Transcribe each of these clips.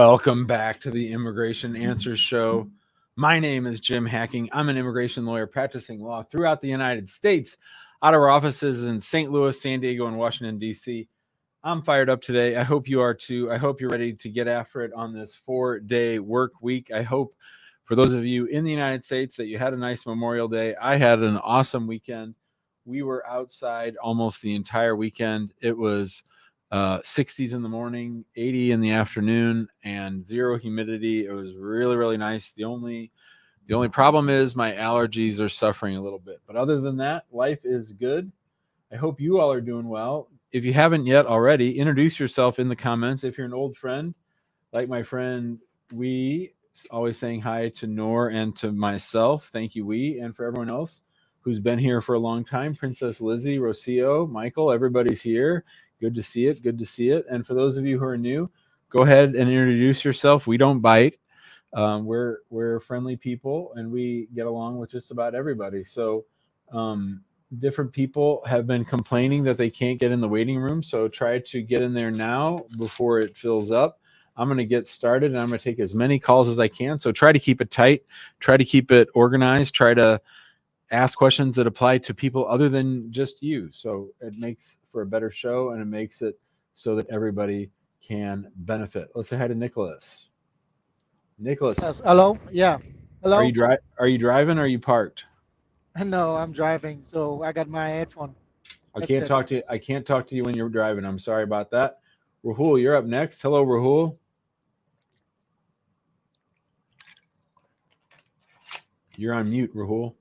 Welcome back to the Immigration Answers Show. My name is Jim Hacking. I'm an immigration lawyer practicing law throughout the United States, out of our offices in St. Louis, San Diego, and Washington, D.C. I'm fired up today. I hope you are too. I hope you're ready to get after it on this 4-day work week. I hope for those of you in the United States that you had a nice Memorial Day. I had an awesome weekend. We were outside almost the entire weekend. It was 60s in the morning, 80 in the afternoon, and zero humidity. It was really, really nice. The only problem is my allergies are suffering a little bit. But other than that, life is good. I hope you all are doing well. If you haven't yet already, introduce yourself in the comments. If you're an old friend, like my friend Wee, always saying hi to Noor and to myself. Thank you, Wee. And for everyone else who's been here for a long time, Princess Lizzie, Rocio, Michael, everybody's here. Good to see it. Good to see it. And for those of you who are new, go ahead and introduce yourself. We don't bite. We're friendly people, and we get along with just about everybody. So different people have been complaining that they can't get in the waiting room. So try to get in there now before it fills up. I'm going to get started, and I'm going to take as many calls as I can. So try to keep it tight. Try to keep it organized. Try to ask questions that apply to people other than just you. So it makes for a better show, and it makes it so that everybody can benefit. Let's say hi to Nicholas. Nicholas, Yes, hello. Yeah, are hello. you driving or are you parked? No, I'm driving, so I got my headphone I can't headset. talk to you when you're driving. I'm sorry about that. Rahul, you're up next. Hello, Rahul. You're on mute, Rahul.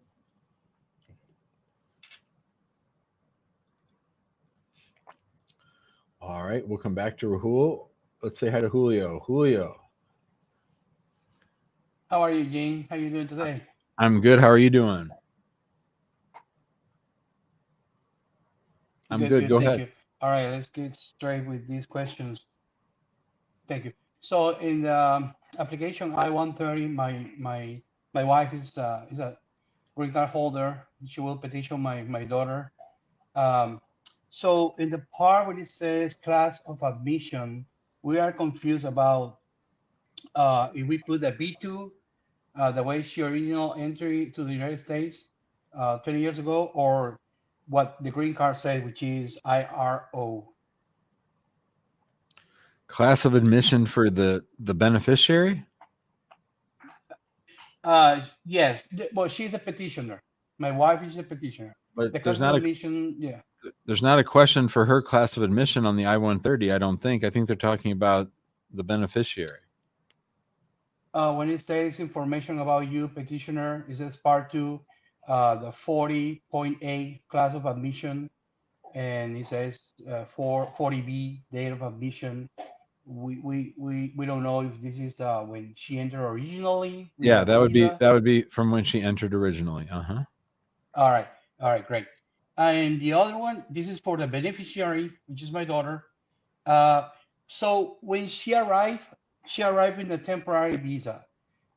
All right, we'll come back to Rahul. Let's say hi to Julio. Julio, How are you, Gene? How you doing today? I'm good. How are you doing? I'm Good, good. good. Go Thank ahead. you. All right, let's get straight with these questions. Thank you. So in the application I-130, my wife is a green card holder. She will petition my daughter. Um, so in the part where it says class of admission, we are confused about if we put a B2, the way she original entry to the United States 20 years ago, or what the green card said, which is IRO. Class of admission for the beneficiary, Yes, well, she's the petitioner. My wife is the petitioner. but The class of admission, yeah. there's not a question for her class of admission on the I-130. I don't think. I think they're talking about the beneficiary. When it says information about you, petitioner, it says part two, the 40.8 class of admission, and it says 40B date of admission. We don't know if this is when she entered originally with Yeah, the visa. that would be from when she entered originally. Uh-huh. All right, all right, great. And the other one, this is for the beneficiary, which is my daughter. Uh, so when she arrived in a temporary visa.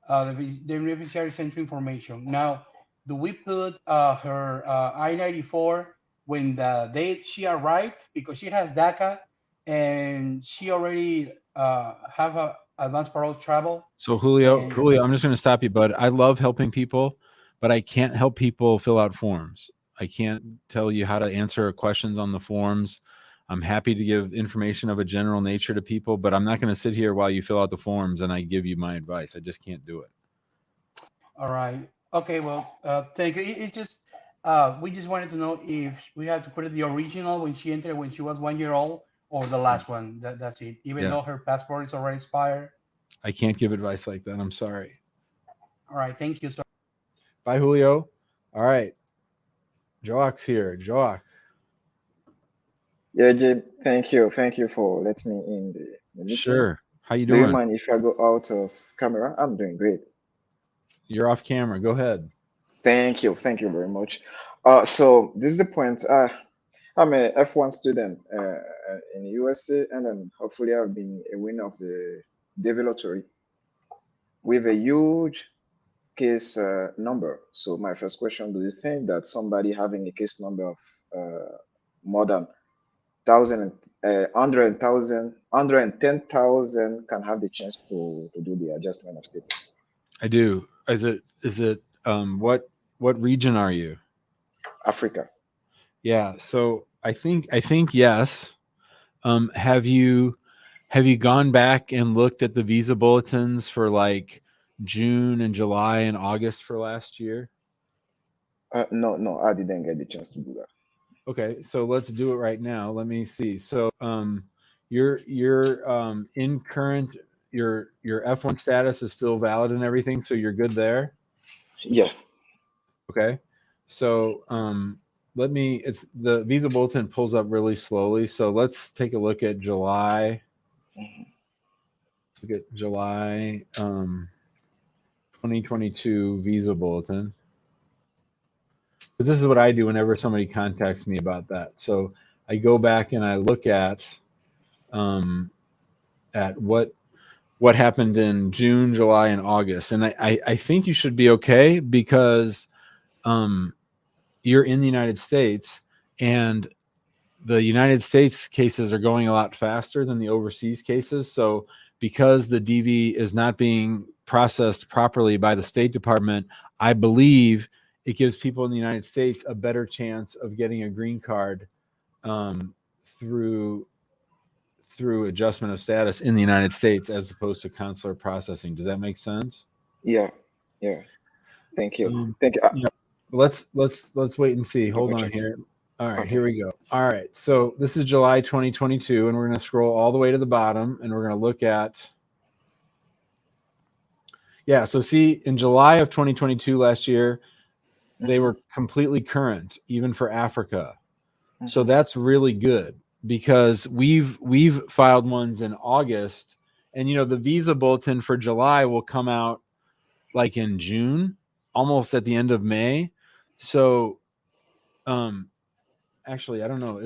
The beneficiary entry information. Now, do we put her I-94 when the date she arrived because she has DACA and she already have a advanced parole travel So and Julio, I'm just going to stop you, bud. I love helping people, but I can't help people fill out forms. I can't tell you how to answer questions on the forms. I'm happy to give information of a general nature to people, but I'm not going to sit here while you fill out the forms and I give you my advice. I just can't do it. all right. Okay, well, thank you. It just we just wanted to know if we had to put it the original when she entered when she was 1 year old or the Yeah. last one. That's it. Even Yeah. though her passport is already expired. I can't give advice like that. I'm sorry. All right, thank you, sir. Bye, Julio. All right. Jock's here. Jock. Yeah, Jim, thank you. Thank you for letting me in the meeting. Sure. How you Do you doing? mind if I go out of camera? I'm doing great. You're off camera. Go ahead. Thank you. Thank you very much. So this is the point. I'm a F1 student in USC, and then hopefully I've been a winner of the developtory with a huge case number. So my first question: do you think that somebody having a case number of more than 110,000 can have the chance to do the adjustment of status. I do. Is it what region are you? Africa. Yeah. So I think yes. Have you gone back and looked at the visa bulletins for like June and July and August for last year? No, I didn't get the chance to do that. Okay, so let's do it right now. Let me see. So your in current your F1 status is still valid and everything, so you're good there. Yeah. Okay. So it's the visa bulletin pulls up really slowly. So let's take a look at July. Let's look at July 2022 visa bulletin. Because this is what I do whenever somebody contacts me about that. So I go back and I look at what happened in June, July, and August. And I think you should be okay because you're in the United States, and the United States cases are going a lot faster than the overseas cases. So because the DV is not being processed properly by the State Department, I believe it gives people in the United States a better chance of getting a green card through adjustment of status in the United States as opposed to consular processing. Does that make sense? Yeah. Thank you. Thank you. Yeah. Let's wait and see. Hold on check. here. All right, Okay. Here we go. All right, so this is July 2022, and we're going to scroll all the way to the bottom, and we're going to look at. Yeah, so see, in July of 2022 last year, they were completely current, even for Africa. So that's really good because we've filed ones in August, and the visa bulletin for July will come out like in June, almost at the end of May. So actually I don't know,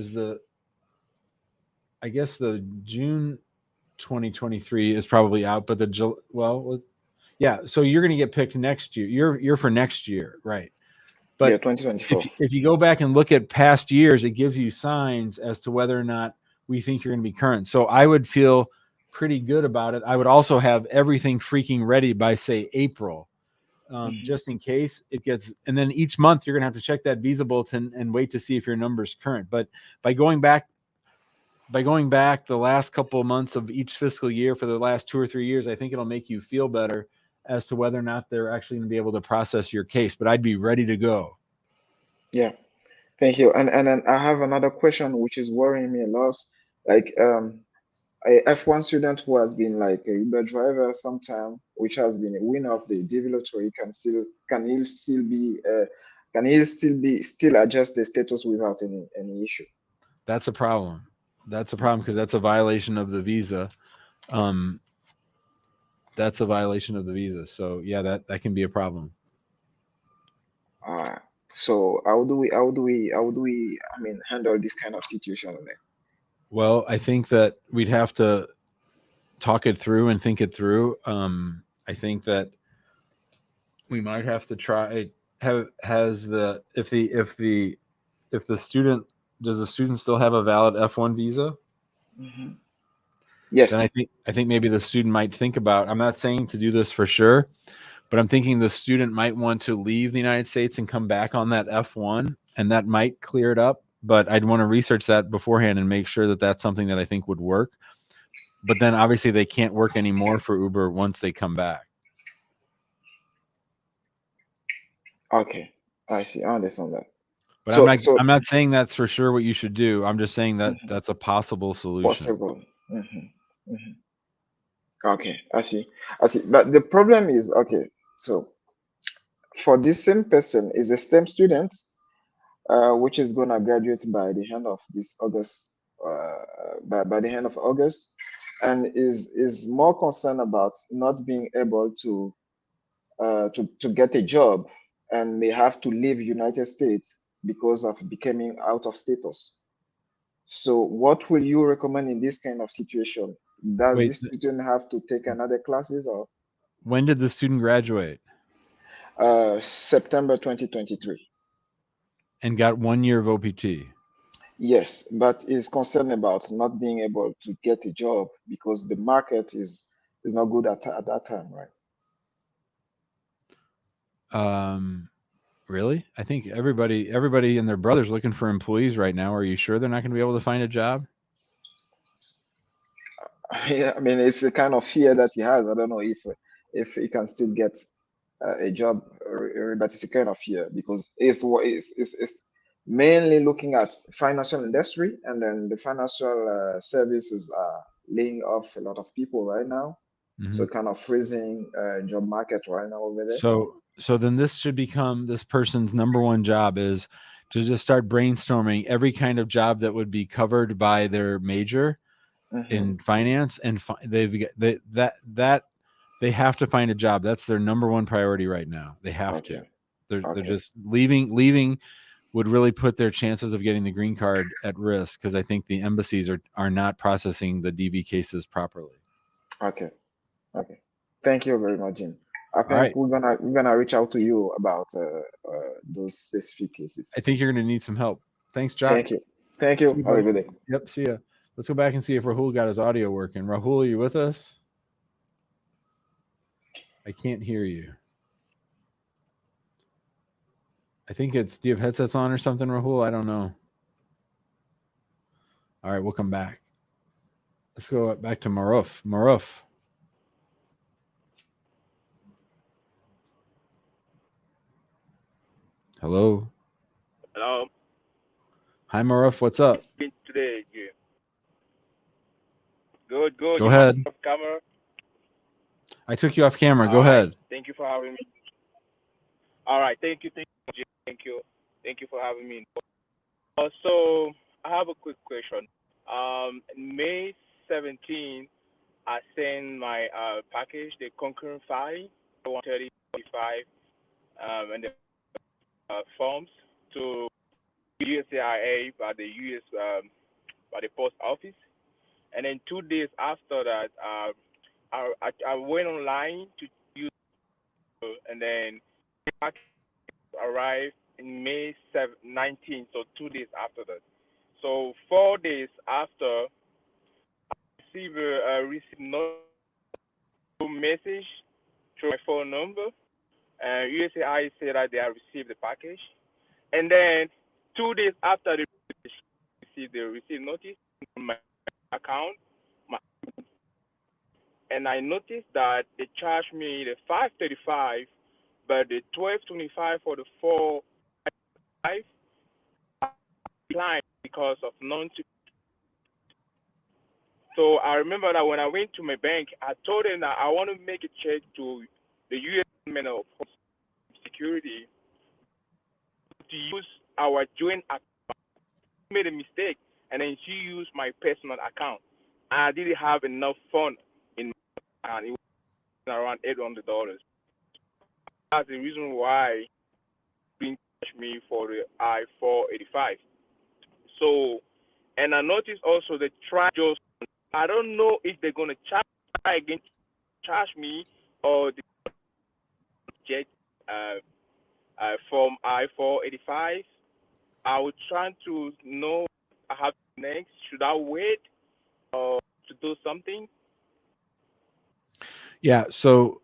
I guess the June 2023 is probably out, but so you're going to get picked next year. You're for next year, right? But yeah, 2024. If you go back and look at past years, it gives you signs as to whether or not we think you're going to be current. So I would feel pretty good about it. I would also have everything freaking ready by, say, April, just in case it gets. And then each month you're going to have to check that visa bulletin and wait to see if your number's current. But by going back the last couple of months of each fiscal year for the last 2 or 3 years, I think it'll make you feel better as to whether or not they're actually going to be able to process your case. But I'd be ready to go. Yeah, thank you. And then I have another question which is worrying me a lot. Like a F1 student who has been like a Uber driver sometime, which has been a winner of the DV lottery, can he still adjust the status without any issue? That's a problem. That's a problem because that's a violation of the visa. That's a violation of the visa. So yeah, that can be a problem. So how do we handle this kind of situation then? Well, I think that we'd have to talk it through and think it through. I think that we might have to try if the student, does the student still have a valid F1 visa? Yes. Then I think maybe the student might think about, I'm not saying to do this for sure, but I'm thinking the student might want to leave the United States and come back on that F1, and that might clear it up. But I'd want to research that beforehand and make sure that that's something that I think would work. But then obviously they can't work anymore for Uber once they come back. Okay, I see. I understand that. But I'm not saying that's for sure what you should do. I'm just saying that that's a possible solution. Possible. Okay, I see. But the problem is, okay, so for this same person is a STEM student, which is gonna graduate by the end of this August, by the end of August, and is more concerned about not being able to get a job, and may have to leave United States because of becoming out of status. So what will you recommend in this kind of situation? Does this student have to take another classes, or? When did the student graduate? September 2023. And got 1 year of OPT. Yes, but is concerned about not being able to get a job because the market is not good at that time, right? Really? I think everybody and their brother's looking for employees right now. Are you sure they're not going to be able to find a job? Yeah, I mean, it's a kind of fear that he has. I don't know if he can still get a job, but it's a kind of fear because it's mainly looking at financial industry, and then the financial services are laying off a lot of people right now. Mm-hmm. So kind of freezing job market right now over there. So then this should become this person's number one job is to just start brainstorming every kind of job that would be covered by their major in finance, and they have to find a job. That's their number one priority right now. They have to. They're just leaving would really put their chances of getting the green card at risk because I think the embassies are not processing the DV cases properly. Okay. Thank you very much, Jim. I All think right. we're gonna reach out to you about those specific cases. I think you're going to need some help. Thanks, Jock. Thank you. Have a good day. Yep. See ya. Let's go back and see if Rahul got his audio working. Rahul, are you with us? I can't hear you. I think do you have headsets on or something, Rahul? I don't know. All right, we'll come back. Let's go back to Maruf. Maruf. Hello. Hello. Hi, Maruf. What's up? Today, good. Go ahead. Off camera. I took you off camera. Go All right. ahead. Thank you for having me. All right. Thank you, Jim. Thank you for having me. So I have a quick question. May 17th, I sent my package, the concurrent file, 13045, and the forms to USCIS by the by the post office, and then 2 days after that, I went online to use, and then the package arrived in May 19th, so 2 days after that. So 4 days after, I received no message through my phone number, and USCIS said that they have received the package, and then 2 days after they received notice on my account, and I noticed that they charged me the 535, but the 1225 for the 455 declined because of non. So I remember that when I went to my bank, I told them that I want to make a check to the U.S. Department of Security to use our joint account. She made a mistake, and then she used my personal account. I didn't have enough funds in my account. It was around $800. That's the reason why being charged me for the I-485. So, and I noticed also the just, I don't know if they're going to charge me, or the jet from I-485. I was trying to know I have next. Should I wait or to do something? Yeah. So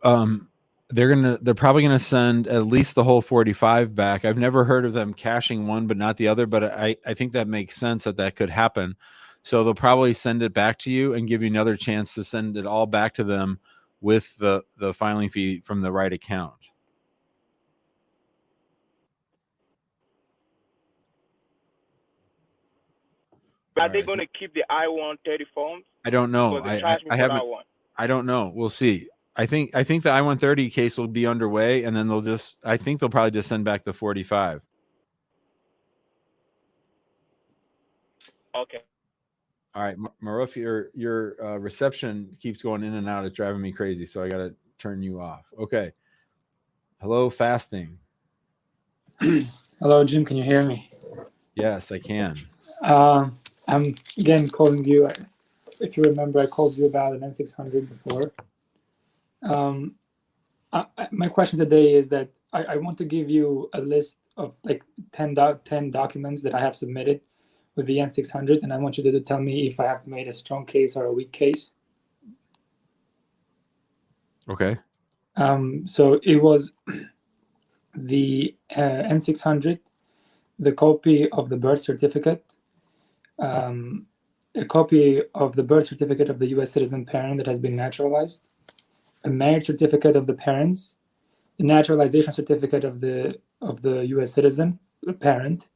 they're probably gonna send at least the whole 45 back. I've never heard of them cashing one but not the other, but I think that makes sense that could happen. So they'll probably send it back to you and give you another chance to send it all back to them with the filing fee from the right account. Are they going to keep the I-130 forms? I don't know. I haven't. I don't know. We'll see. I think the I-130 case will be underway, and then I think they'll probably just send back the 45. Okay. All right, Maruf, your reception keeps going in and out. It's driving me crazy, so I got to turn you off. Okay. Hello, fasting. Hello, Jim. Can you hear me? Yes, I can. I'm again calling you. If you remember, I called you about an N600 before. My question today is that I want to give you a list of like 10 documents that I have submitted with the N600, and I want you to tell me if I have made a strong case or a weak case. Okay. So it was the N600, the copy of the birth certificate, a copy of the birth certificate of the U.S. citizen parent that has been naturalized, a marriage certificate of the parents, the naturalization certificate of the U.S. citizen parent,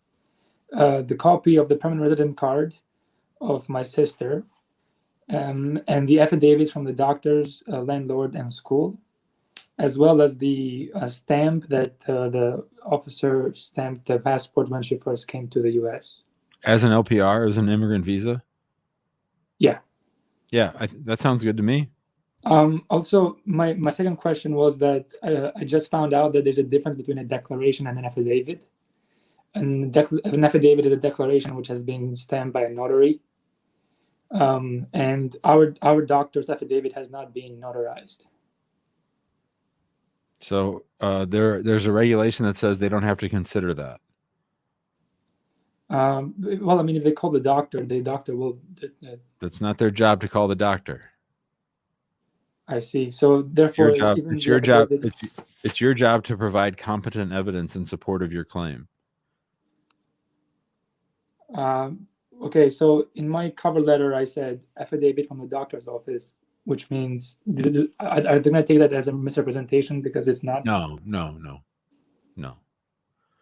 the copy of the permanent resident card of my sister, and the affidavits from the doctors, landlord, and school, as well as the stamp that the officer stamped the passport when she first came to the U.S. As an LPR, as an immigrant visa? Yeah. Yeah, that sounds good to me. Also, my second question was that I just found out that there's a difference between a declaration and an affidavit. An affidavit is a declaration which has been stamped by a notary. And our doctor's affidavit has not been notarized. So there's a regulation that says they don't have to consider that. Well, I mean, if they call the doctor will. That's not their job to call the doctor. I see. So therefore, it's your job. It's your job to provide competent evidence in support of your claim. Okay, so in my cover letter, I said affidavit from the doctor's office, which means are they going to take that as a misrepresentation because it's not? No.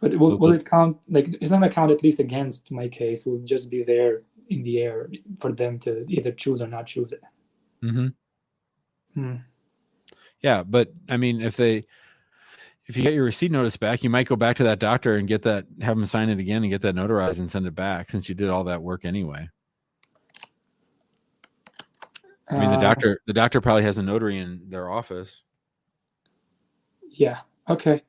But will it count? Like, it's not going to count at least against my case. Will just be there in the air for them to either choose or not choose it. Mm-hmm. Yeah, but I mean, if you get your receipt notice back, you might go back to that doctor and have them sign it again and get that notarized and send it back, since you did all that work anyway. I mean, the doctor probably has a notary in their office. Yeah. Okay.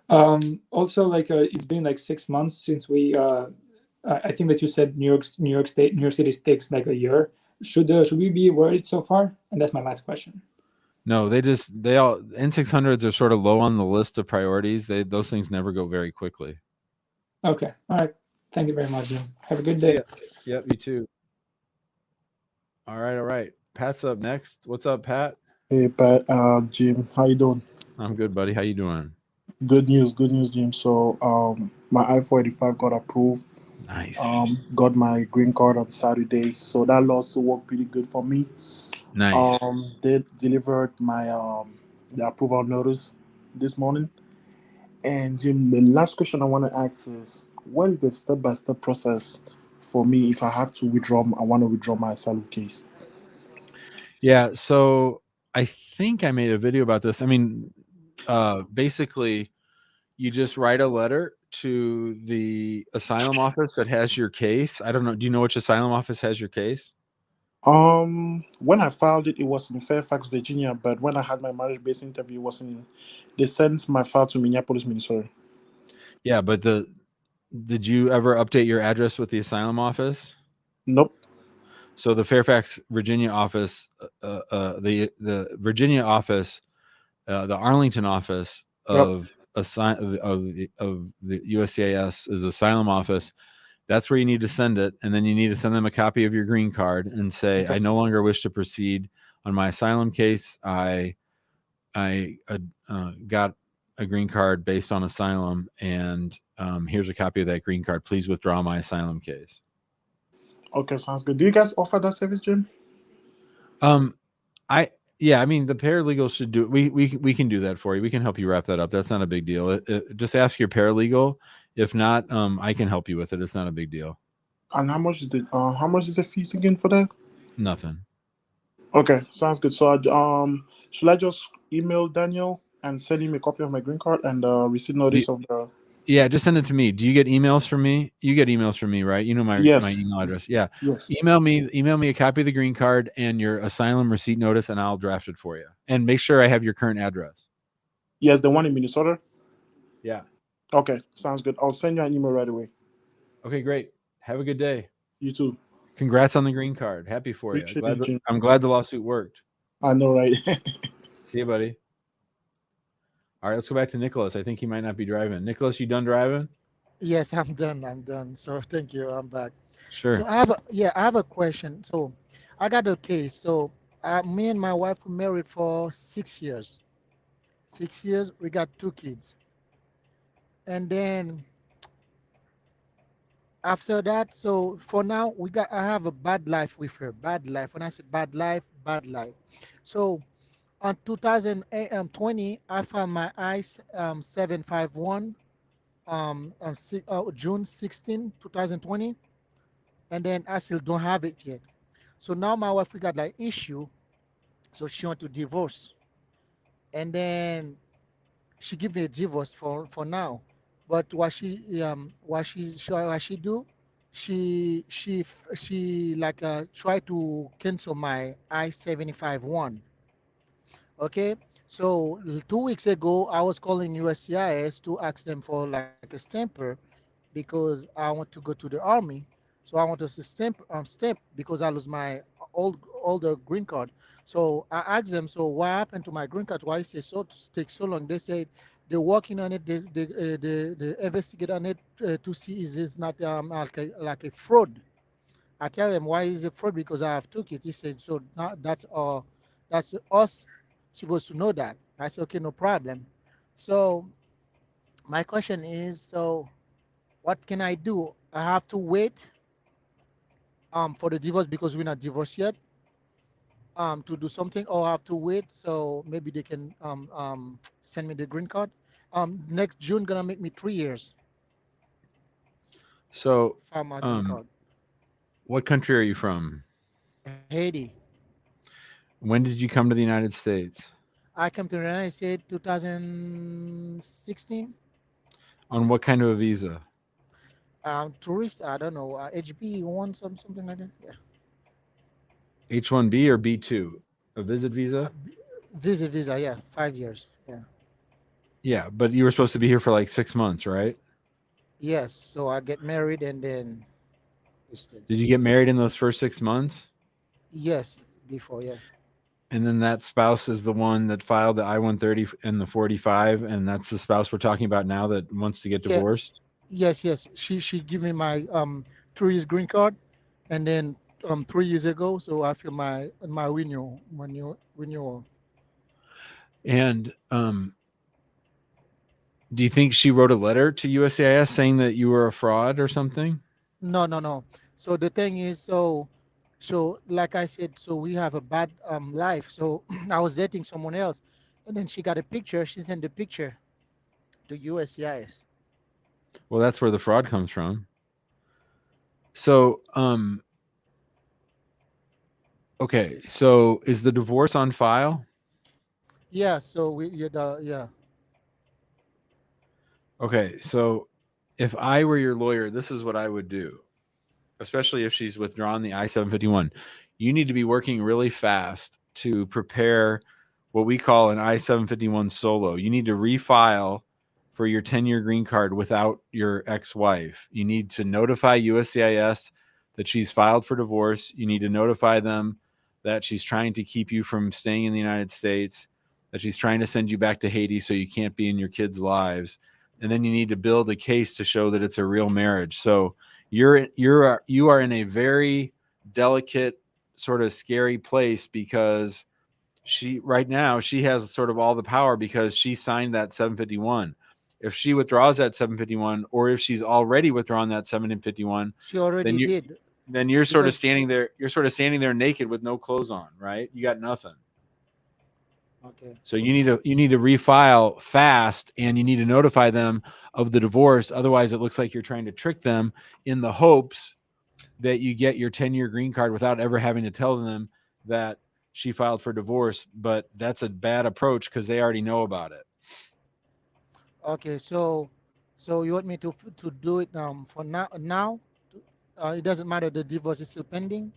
Also, like, it's been like 6 months since we. I think that you said New York City takes like a year. Should we be worried so far? And that's my last question. No, they all N600s are sort of low on the list of priorities. Those things never go very quickly. Okay. All right. Thank you very much, Jim. Have a good day. Yep, you too. All right. Pat's up next. What's up, Pat? Hey, Pat. Jim, how you doing? I'm good, buddy. How you doing? Good news, Jim. So, my I-485 got approved. Nice. Got my green card on Saturday, so that lawsuit worked pretty good for me. Nice. They delivered my the approval notice this morning. And Jim, the last question I want to ask is, what is the step-by-step process for me if I have to I want to withdraw my asylum case? Yeah, so I think I made a video about this. I mean, basically, you just write a letter to the asylum office that has your case. I don't know. Do you know which asylum office has your case? When I filed it, it was in Fairfax, Virginia. But when I had my marriage-based interview, they sent my file to Minneapolis, Minnesota. Yeah, but did you ever update your address with the asylum office? Nope. So the Fairfax, Virginia office, the Virginia office, the Arlington office of the USCIS is asylum office. That's where you need to send it, and then you need to send them a copy of your green card and say, I no longer wish to proceed on my asylum case. I got a green card based on asylum, and here's a copy of that green card. Please withdraw my asylum case. Okay, sounds good. Do you guys offer that service, Jim? I mean, the paralegal should do it. We can do that for you. We can help you wrap that up. That's not a big deal. Just ask your paralegal. If not, I can help you with it. It's not a big deal. And how much is the fees again for that? Nothing. Okay, sounds good. So, should I just email Daniel and send him a copy of my green card and receipt notice of the? Yeah, just send it to me. Do you get emails from me? You get emails from me, right? You know my email address. Yeah. Yes. Email me a copy of the green card and your asylum receipt notice, and I'll draft it for you. And make sure I have your current address. Yes, the one in Minnesota? Yeah. Okay, sounds good. I'll send you an email right away. Okay, great. Have a good day. You too. Congrats on the green card. Happy for you. I'm glad the lawsuit worked. I know, right? See you, buddy. All right, let's go back to Nicholas. I think he might not be driving. Nicholas, you done driving? Yes, I'm done. So thank you. I'm back. Sure. So I have a question. So I got a case. So me and my wife were married for 6 years. 6 years. We got two kids, and then after that, so for now I have a bad life with her. Bad life. When I say bad life, bad life. So on 2020, I found my ICE 751 June 16, 2020, and then I still don't have it yet. So now my wife we got like issue, so she want to divorce, and then she give me a divorce for now. But what she do, she like try to cancel my I-75 one. Okay, so 2 weeks ago, I was calling USCIS to ask them for like a stamper because I want to go to the army. So I want us to stamp because I lose my older green card. So I asked them, so what happened to my green card? Why is it so take so long? They said they're working on it. They investigate on it to see is this not like a fraud. I tell them why is it fraud because I have two kids. He said so now that's us supposed to know that. I said okay, no problem. So my question is so what can I do? I have to wait for the divorce because we're not divorced yet to do something, or I have to wait so maybe they can send me the green card. Next June gonna make me 3 years So, for my green um, card. what country are you from? Haiti. When did you come to the United States? I came to the United States 2016. On what kind of a visa? Tourist, I don't know, HB one something like that. Yeah. H-1B or B-2? A visit Uh, visa? b- visa, yeah, 5 years. Yeah. Yeah, but you were supposed to be here for like 6 months, right? Yes. So I get married and then we stay. Did you get married in those first 6 months? Yes, before, yeah. And then that spouse is the one that filed the I-130 and the 45, and that's the spouse we're talking about now that wants to get Yeah, divorced? yes. She give me my 3 years green card, and then 3 years ago, so I feel my renewal. And do you think she wrote a letter to USCIS saying that you were a fraud or something? No. So the thing is, so like I said, so we have a bad life. So I was dating someone else, and then she got a picture. She sent the picture to USCIS. Well, that's where the fraud comes from. So, okay. So is the divorce on file? Yeah. So yeah. Okay. So if I were your lawyer, this is what I would do, especially if she's withdrawn the I-751. You need to be working really fast to prepare what we call an I-751 solo. You need to refile for your 10-year green card without your ex-wife. You need to notify USCIS that she's filed for divorce. You need to notify them that she's trying to keep you from staying in the United States, that she's trying to send you back to Haiti so you can't be in your kids' lives. And then you need to build a case to show that it's a real marriage. So you are in a very delicate, sort of scary place because right now she has sort of all the power because she signed that 751. If she withdraws that 751, or if she's already withdrawn that 751, She already then did you're sort of because standing there. You're sort of standing there naked with no clothes on, right? You got nothing. okay. So you need to refile fast, and you need to notify them of the divorce. Otherwise, it looks like you're trying to trick them in the hopes that you get your 10-year green card without ever having to tell them that she filed for divorce. But that's a bad approach because they already know about it. Okay, so you want me to do it for now? It doesn't matter. The divorce is still pending.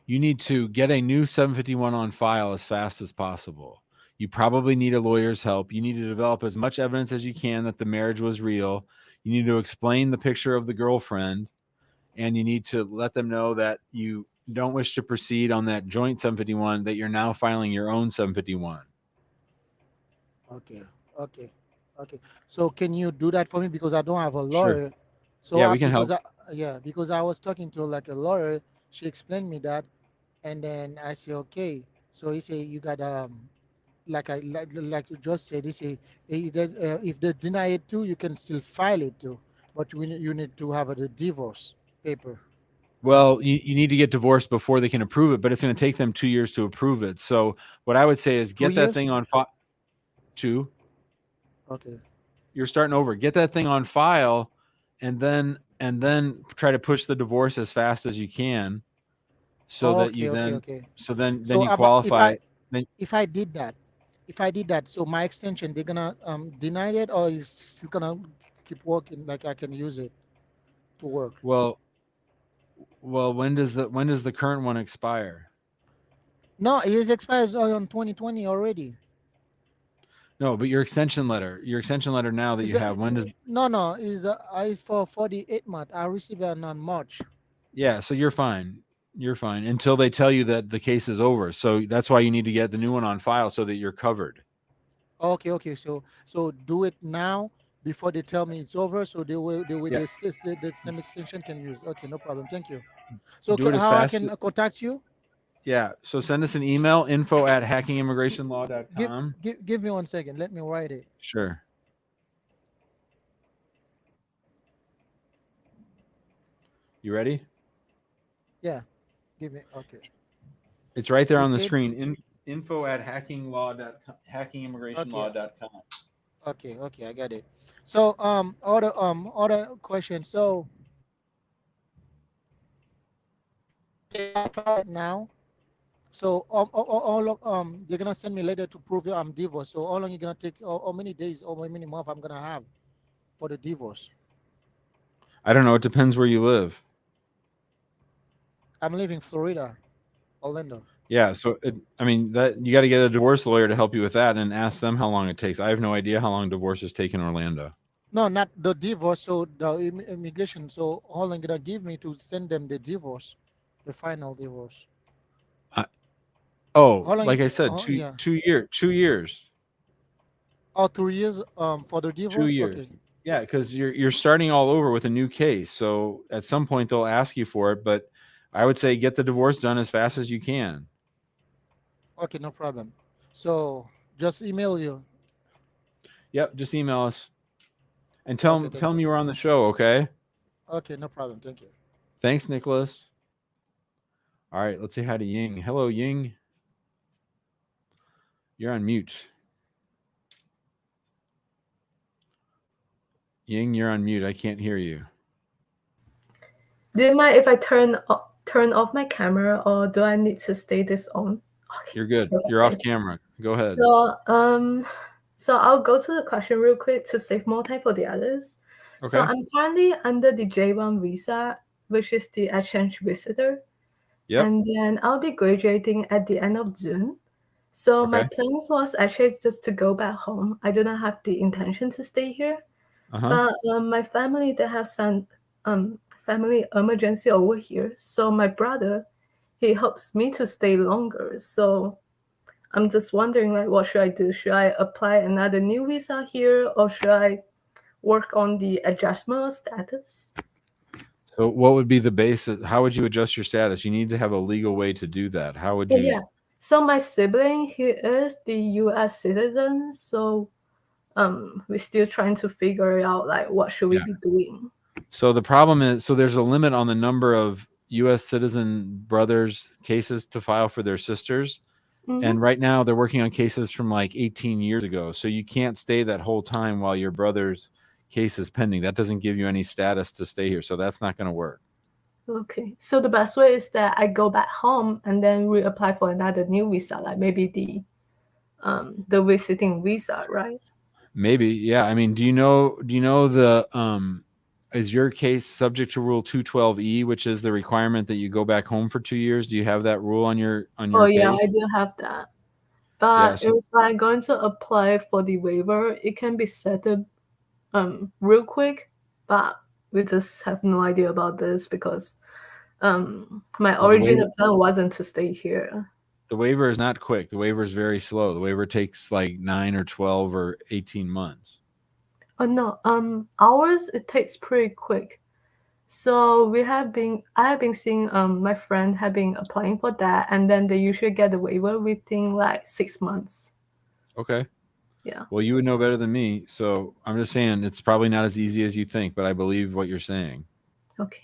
You need to get a new 751 on file as fast as possible. You probably need a lawyer's help. You need to develop as much evidence as you can that the marriage was real. You need to explain the picture of the girlfriend, and you need to let them know that you don't wish to proceed on that joint 751, that you're now filing your own 751. Okay, okay, okay. So can you do that for me because I don't have a Sure. lawyer. So Yeah, we can help. yeah, because I was talking to like a lawyer. She explained me that, and then I say okay. So he say you got like you just said. He say if they deny it too, you can still file it too, but you need to have a divorce paper. Well, you need to get divorced before they can approve it, but it's going to take them 2 years to approve it. So what I would say is Two get that years? thing on file. 2. Okay. You're starting over. Get that thing on file, and then try to push the divorce as fast as you can, so that you Okay, okay, then okay. then So you about qualify. Then if I did that, so my extension they're gonna deny it or is still gonna keep working like I can use it to work? well when does the current one expire? No, it is expires on 2020 already. No, but your extension letter now that Is you have, when does? no is for 48 month. I received it on March. Yeah, so you're fine. You're fine until they tell you that the case is over. So that's why you need to get the new one on file so that you're covered. Okay, okay. So do it now before they tell me it's over. So Yeah, the same extension can use. Okay, no problem. Thank you. So do it as how I fast. can contact you? Yeah, so send us an email, Give info@hackingimmigrationlaw.com. give me 1 second. Let me write it. Sure. You ready? Yeah, give me. Okay. It's right there You on the said screen. okay, Info@hackingimmigrationlaw.com. okay, okay. I got it. So other question. So okay, I try it now. So they're gonna send me later to prove I'm divorced. So how long you gonna take? How many days or how many months I'm gonna have for the divorce? I don't know. It depends where you live. I'm living Florida, Orlando. Yeah, so I mean that you got to get a divorce lawyer to help you with that and ask them how long it takes. I have no idea how long divorces take in Orlando. No, not the divorce. So the immigration. So how long gonna give me to send them the divorce, the final divorce? Oh, How long? like I said, Oh yeah. 2 years, Oh, 2 years for the two divorce. Okay. years. Yeah, because you're starting all over with a new case. So at some point they'll ask you for it, but I would say get the divorce done as fast as you can. Okay, no problem. So just email you. Yep, just email us and tell Okay, them tell thank them you. you were on the show. Okay. Okay, no problem. Thank you. Thanks, Nicholas. All right, let's say hi to Ying. Hello, Ying. You're on mute. Ying, you're on mute. I can't hear you. Do you mind if I turn off my camera, or do I need to stay this on? Okay. You're good. Okay, You're off thank you. camera. Go ahead. So I'll go to the question real quick to save more time for the others. So Okay. I'm currently under the J1 visa, which is the exchange visitor, Yep. and then I'll be graduating at the end of June. So my Okay. plans was actually just to go back home. I do not have the intention to stay here, Uh-huh. but my family, they have some family emergency over here. So my brother, he helps me to stay longer. So I'm just wondering, like, what should I do? Should I apply another new visa here, or should I work on the adjustment of status? So what would be the basis? How would you adjust your status? You need to have a legal way to do that. How would Oh, you? yeah. So my sibling, he is the U.S. citizen. So we're still trying to figure out, like, what should we Yeah. be doing? So the problem is, so there's a limit on the number of U.S. citizen brothers cases to file for their sisters. And right now they're working on cases from like 18 years ago. So you can't stay that whole time while your brother's case is pending. That doesn't give you any status to stay here. So that's not going to work. Okay. So the best way is that I go back home and then reapply for another new visa, like maybe the visiting visa, right? Maybe. Yeah. I mean, do you know the is your case subject to rule 212E, which is the requirement that you go back home for 2 years? Do you have that rule on your Oh yeah, I case? do have that. Yeah. But So if I'm going to apply for the waiver, it can be set up real quick. But we just have no idea about this because my well, original plan wasn't to stay here. the waiver is not quick. The waiver is very slow. The waiver takes like 9 or 12 or 18 months. Oh no, ours it takes pretty quick. So I have been seeing my friend have been applying for that, and then they usually get the waiver within like 6 months. Okay. Yeah. Well, you would know better than me, so I'm just saying it's probably not as easy as you think, but I believe what you're saying. Okay.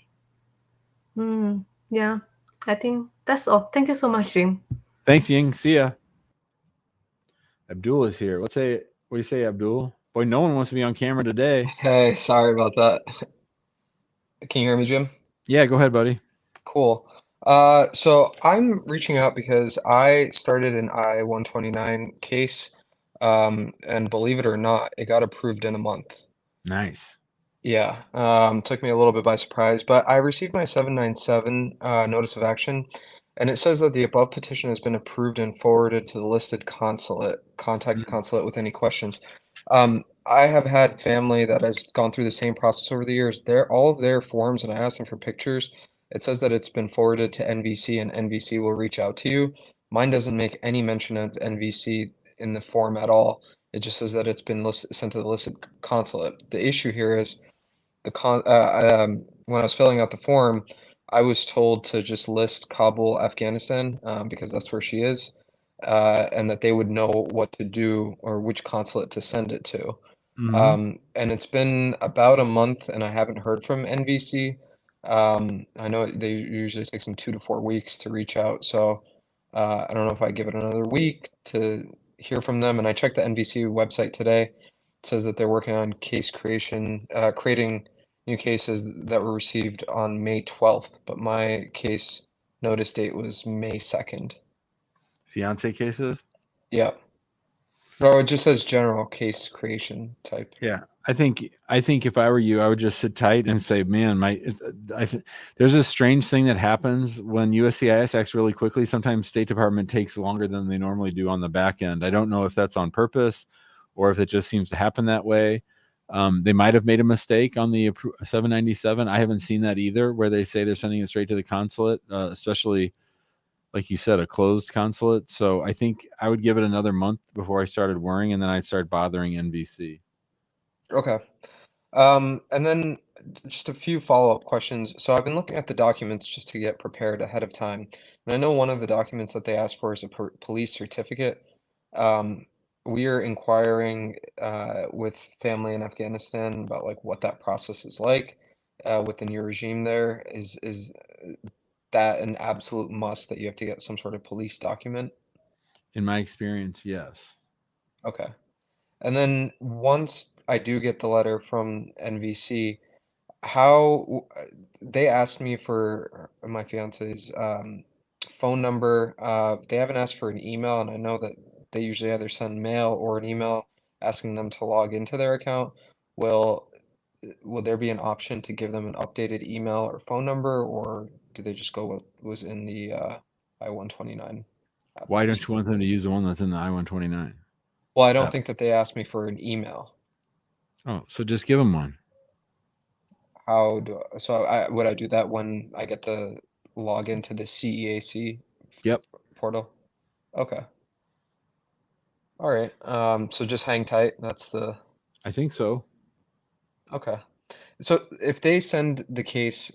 Yeah. I think that's all. Thank you so much, Jim. Thanks, Ying. See ya. Abdul is here. What do you say, Abdul? Boy, no one wants to be on camera today. Hey, sorry about that. Can you hear me, Jim? Yeah, go ahead, buddy. Cool. So I'm reaching out because I started an I-129 case, and believe it or not, it got approved in a month. Nice. Yeah, took me a little bit by surprise, but I received my 797 notice of action, and it says that the above petition has been approved and forwarded to the listed consulate. Contact the consulate with any questions. I have had family that has gone through the same process over the years. All of their forms, and I asked them for pictures. It says that it's been forwarded to NVC and NVC will reach out to you. Mine doesn't make any mention of NVC in the form at all. It just says that it's been sent to the listed consulate. The issue here is when I was filling out the form, I was told to just list Kabul, Afghanistan, because that's where she is, and that they would know what to do or which consulate to send it to. Mhm. And it's been about a month, and I haven't heard from NVC. I know they usually takes them 2 to 4 weeks to reach out, so I don't know if I give it another week to hear from them. And I checked the NVC website today. It says that they're working on case creation, creating new cases that were received on May 12th, but my case notice date was May 2nd. Fiance cases? Yeah. No, it just says general case creation type. Yeah. I think if I were you, I would just sit tight and say, man, there's a strange thing that happens when USCIS acts really quickly. Sometimes State Department takes longer than they normally do on the back end. I don't know if that's on purpose or if it just seems to happen that way. They might have made a mistake on the 797. I haven't seen that either, where they say they're sending it straight to the consulate, especially like you said, a closed consulate. So I think I would give it another month before I started worrying, and then I'd start bothering NVC. Okay. And then just a few follow-up questions. So I've been looking at the documents just to get prepared ahead of time. And I know one of the documents that they asked for is a police certificate. We are inquiring with family in Afghanistan about like what that process is like with the new regime there. Is that an absolute must that you have to get some sort of police document? In my experience, yes. Okay. And then once I do get the letter from NVC, how they asked me for my fiance's phone number. They haven't asked for an email, and I know that they usually either send mail or an email asking them to log into their account. Will there be an option to give them an updated email or phone number, or do they just go with what was in the I-129 Why don't application? you want them to use the one that's in the I-129? Well, I don't think that they asked me for an email. Oh, so just give them one. How do would I do that when I get the login to the CEAC Yep. portal? Okay. All right. So just hang tight. That's the I think so. okay. So if they send the case,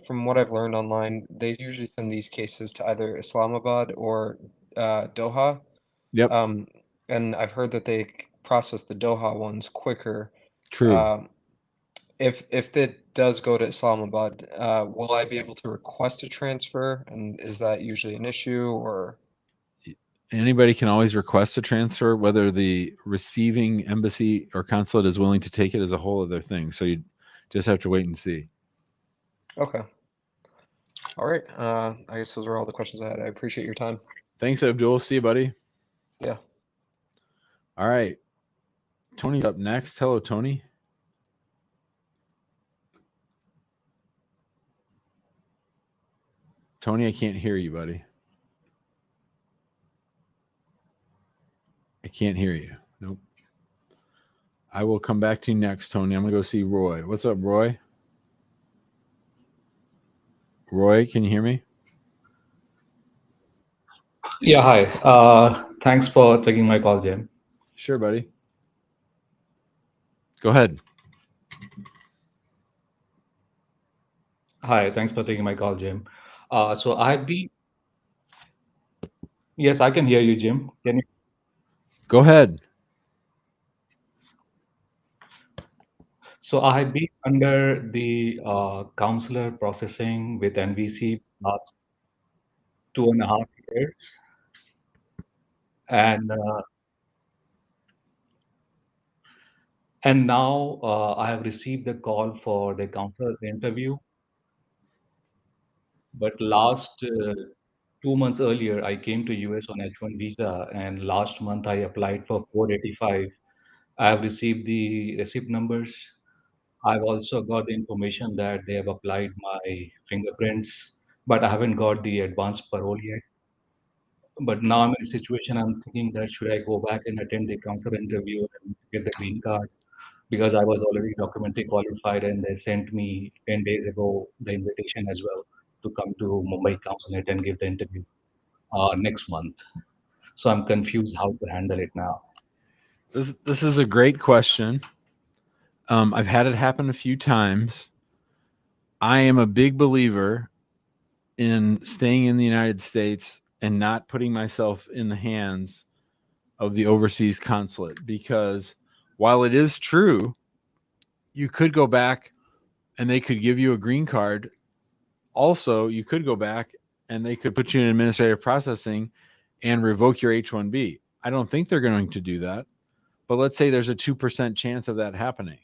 from what I've learned online, they usually send these cases to either Islamabad or Doha. Yep. And I've heard that they process the Doha ones quicker. True. If it does go to Islamabad, will I be able to request a transfer? And is that usually an issue or? Anybody can always request a transfer. Whether the receiving embassy or consulate is willing to take it is a whole other thing. So you just have to wait and see. Okay. All right. I guess those are all the questions I had. I appreciate your time. Thanks, Abdul. See you, buddy. Yeah. All right. Tony's up next. Hello, Tony. Tony, I can't hear you, buddy. I can't hear you. Nope. I will come back to you next, Tony. I'm going to go see Roy. What's up, Roy? Roy, can you hear me? Yeah, hi. Thanks for taking my call, Jim. Sure, buddy. Go ahead. Hi, thanks for taking my call, Jim. So I've been, yes, I can hear you, Jim. Can you? Go ahead. So I have been under the counselor processing with NVC last 2.5 years, and now I have received the call for the counselor interview. But last 2 months earlier, I came to US on H1 visa, and last month I applied for 485. I have received the receipt numbers. I've also got the information that they have applied my fingerprints, but I haven't got the advance parole yet. But now I'm in a situation I'm thinking that should I go back and attend the counselor interview and get the green card? Because I was already documentary qualified and they sent me 10 days ago the invitation as well to come to Mumbai Consulate and give the interview next month. So I'm confused how to handle it now. This is a great question. I've had it happen a few times. I am a big believer in staying in the United States and not putting myself in the hands of the overseas consulate, because while it is true, you could go back and they could give you a green card. Also, you could go back and they could put you in administrative processing and revoke your H-1B. I don't think they're going to do that, but let's say there's a 2% chance of that happening.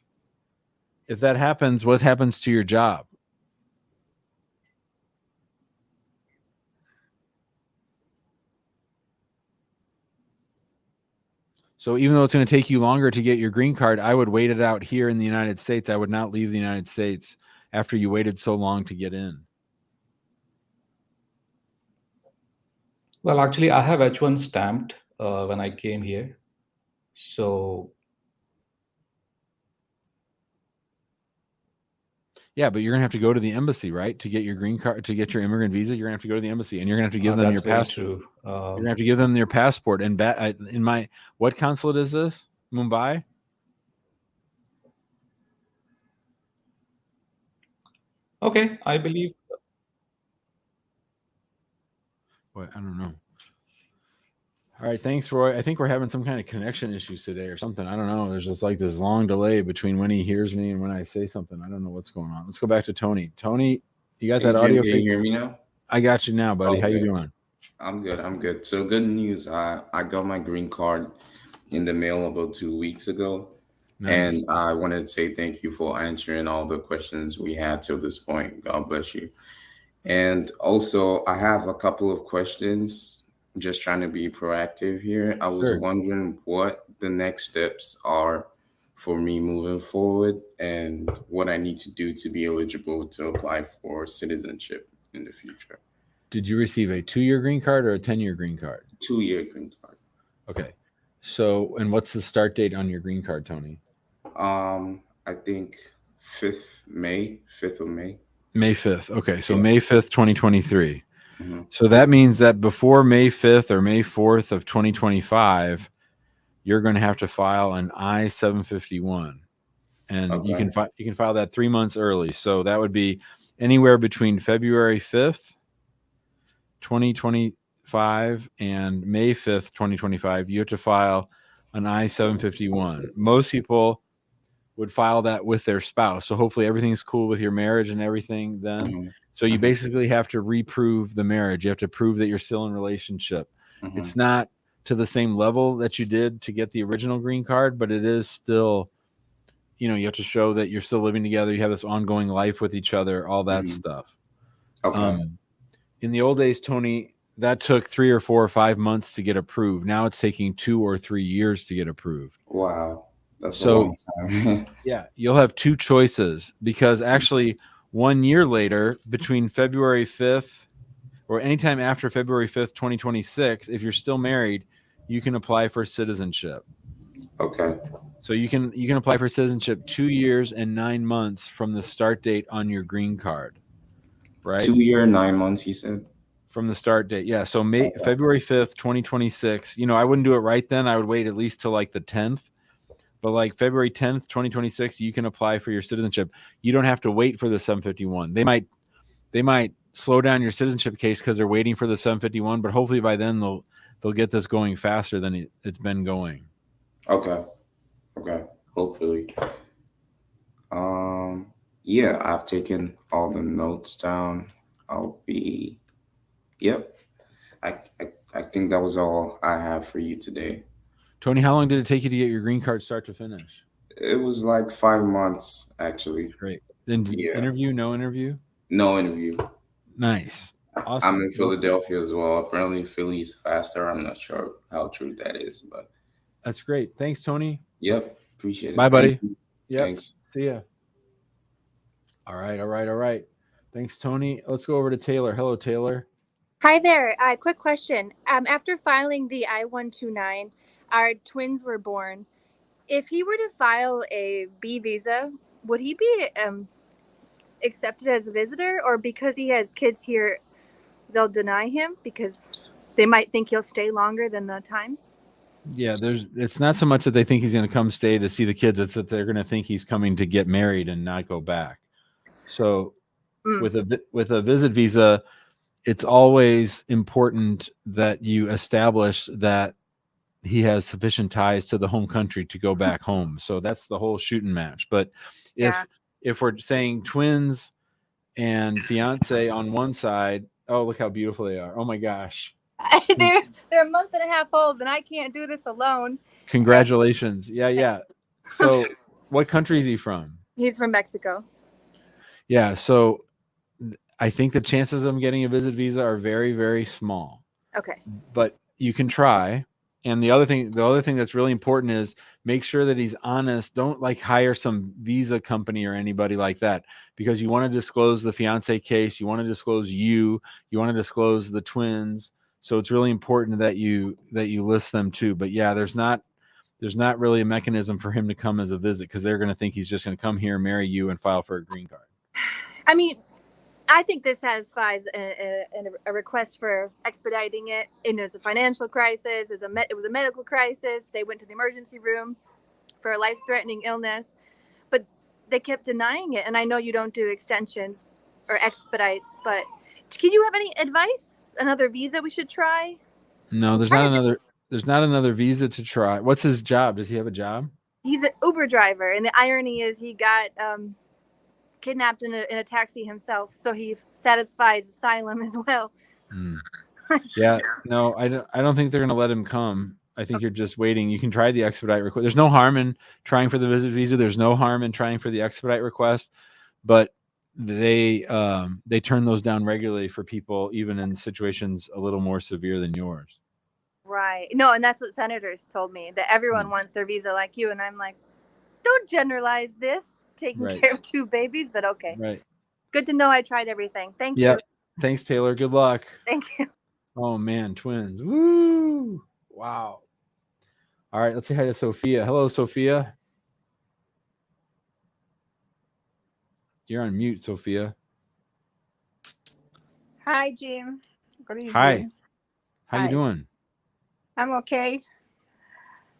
If that happens, what happens to your job? So even though it's going to take you longer to get your green card, I would wait it out here in the United States. I would not leave the United States after you waited so long to get in. Well, actually, I have H1 stamped when I came here. So yeah, but you're gonna have to go to the embassy, right, to get your green card, to get your immigrant visa. You're gonna have to go to the embassy, and you're gonna have to give them your passport. You're gonna have to give them your passport. And in my, what consulate is this? Mumbai. Okay, I believe. What, I don't know. All right, thanks, Roy. I think we're having some kind of connection issues today or something. I don't know. There's just like this long delay between when he hears me and when I say something. I don't know what's going on. Let's go back to Tony. Tony, you got that Jim, audio? can you hear me now? I got you now, buddy. How you Okay. doing? I'm good. I'm good. So good news. I got my green card in the mail about 2 weeks ago. And Nice. I wanted to say thank you for answering all the questions we had till this point. God bless you. And also, I have a couple of questions, just trying to be proactive here. I was Sure. wondering what the next steps are for me moving forward and what I need to do to be eligible to apply for citizenship in the future. Did you receive a 2-year green card or a 10-year green card? 2-year green card. Okay. So, and what's the start date on your green card, Tony? I think 5th of May. May 5th. Okay. So Yeah. May 5th, 2023. Mm-hmm. So that means that before May 5th or May 4th of 2025, you're going to have to file an I-751. And Okay. you can file that 3 months early. So that would be anywhere between February 5th, 2025 and May 5th, 2025. You have to file an I-751. Most people would file that with their spouse. So hopefully everything's cool with your marriage and everything then. Mm-hmm. So you basically have to reprove the marriage. You have to prove that you're still in a relationship. Mm-hmm. It's not to the same level that you did to get the original green card, but it is still, you know, you have to show that you're still living together. You have this ongoing life with each other, all that stuff. Okay. In the old days, Tony, that took 3 or 4 or 5 months to get approved. Now it's taking 2 or 3 years to get approved. Wow. That's a long time. Yeah, you'll have 2 choices, because actually 1 year later, between February 5th or anytime after February 5th, 2026, if you're still married, you can apply for citizenship. Okay. So you can apply for citizenship 2 years and 9 months from the start date on your green card. Right? 2 year, 9 months, you said? From the start date. Yeah. So February 5th, 2026. You know, I wouldn't do it right then. I would wait at least till like the 10th. But like February 10th, 2026, you can apply for your citizenship. You don't have to wait for the 751. They might they might slow down your citizenship case because they're waiting for the 751. But hopefully by then they'll get this going faster than it's been going. Okay. Hopefully. Yeah, I've taken all the notes down. Yep. I think that was all I have for you today. Tony, how long did it take you to get your green card start to finish? It was like 5 months, actually. That's great. Then interview, no interview? No interview. Nice. Awesome. I'm in Philadelphia as well. Apparently Philly's faster. I'm not sure how true that is, but that's great. Thanks, Tony. Yep. Appreciate it. Bye, buddy. Yep. Thanks. See ya. All right. Thanks, Tony. Let's go over to Taylor. Hello, Taylor. Hi there. Quick question. After filing the I-129, our twins were born. If he were to file a B visa, would he be accepted as a visitor, or because he has kids here, they'll deny him because they might think he'll stay longer than the time? Yeah, it's not so much that they think he's going to come stay to see the kids. It's that they're going to think he's coming to get married and not go back. So with a visit visa, it's always important that you establish that he has sufficient ties to the home country to go back home. So that's the whole shooting match. But if we're saying twins and fiance on one side, oh, look how beautiful they are. Oh my gosh. They're a month and a half old, and I can't do this alone. Congratulations. Yeah. So what country is he from? He's from Mexico. Yeah, so I think the chances of him getting a visit visa are very, very small. Okay. But you can try. And the other thing that's really important is make sure that he's honest. Don't like hire some visa company or anybody like that, because you want to disclose the fiance case. You want to disclose you want to disclose the twins. So it's really important that you list them too. But yeah, there's not really a mechanism for him to come as a visit, because they're going to think he's just going to come here, marry you, and file for a green card. I mean, I think this satisfies a request for expediting it. And it's a financial crisis. It was a medical crisis. They went to the emergency room for a life-threatening illness, but they kept denying it. And I know you don't do extensions or expedites, but can you have any advice? Another visa we should try? No, there's not another visa to try. What's his job? Does he have a job? He's an Uber driver, and the irony is he got kidnapped in a taxi himself, so he satisfies asylum as well. Yeah, no, I don't think they're going to let him come. I think you're just waiting. You can try the expedite request. There's no harm in trying for the visit visa. There's no harm in trying for the expedite request, but they turn those down regularly for people, even in situations a little more severe than yours. Right. No, and that's what senators told me, that everyone wants their visa like you. And I'm like, don't generalize this, taking care of 2 babies, but okay. Right. Good to know I tried everything. Thank you. Thanks, Taylor. Good luck. Thank you. Oh, man, twins. Woo! Wow. All right, let's say hi to Sophia. Hello, Sophia. You're on mute, Sophia. Hi, Jim. Good evening. Hi. How you doing? I'm okay.